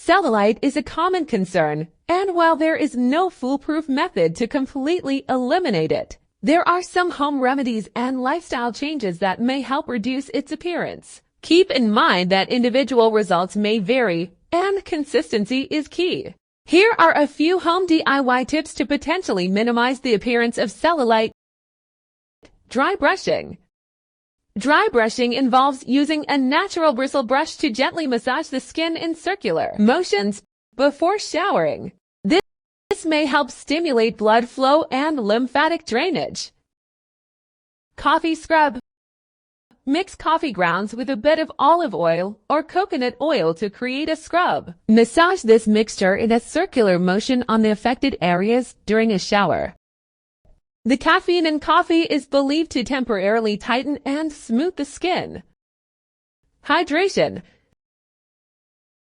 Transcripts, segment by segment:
Cellulite is a common concern, and while there is no foolproof method to completely eliminate it, there are some home remedies and lifestyle changes that may help reduce its appearance. Keep in mind that individual results may vary, and consistency is key. Here are a few home DIY tips to potentially minimize the appearance of cellulite. Dry brushing. Dry brushing involves using a natural bristle brush to gently massage the skin in circular motions before showering. This may help stimulate blood flow and lymphatic drainage. Coffee scrub. Mix coffee grounds with a bit of olive oil or coconut oil to create a scrub. Massage this mixture in a circular motion on the affected areas during a shower. The caffeine in coffee is believed to temporarily tighten and smooth the skin. Hydration.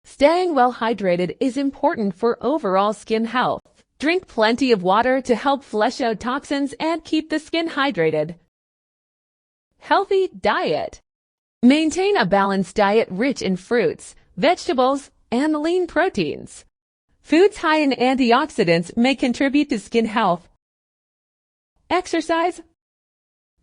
Staying well hydrated is important for overall skin health. Drink plenty of water to help flush out toxins and keep the skin hydrated. Healthy diet. Maintain a balanced diet rich in fruits, vegetables, and lean proteins. Foods high in antioxidants may contribute to skin health. Exercise.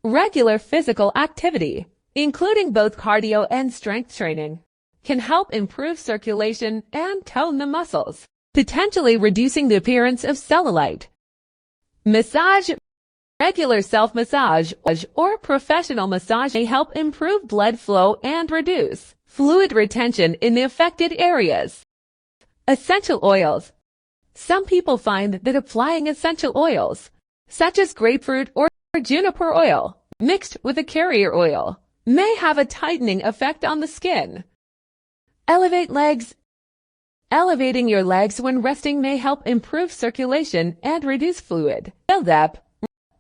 Regular physical activity, including both cardio and strength training, can help improve circulation and tone the muscles, potentially reducing the appearance of cellulite. Massage. Regular self-massage or professional massage may help improve blood flow and reduce fluid retention in the affected areas. Essential oils. Some people find that applying essential oils, such as grapefruit or juniper oil, mixed with a carrier oil, may have a tightening effect on the skin. Elevate legs. Elevating your legs when resting may help improve circulation and reduce fluid buildup.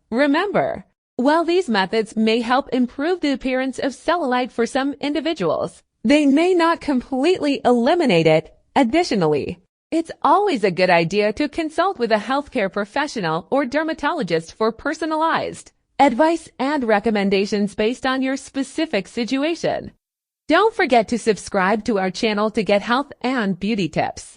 Remember, while these methods may help improve the appearance of cellulite for some individuals, they may not completely eliminate it. Additionally, it's always a good idea to consult with a healthcare professional or dermatologist for personalized advice and recommendations based on your specific situation. Don't forget to subscribe to our channel to get health and beauty tips.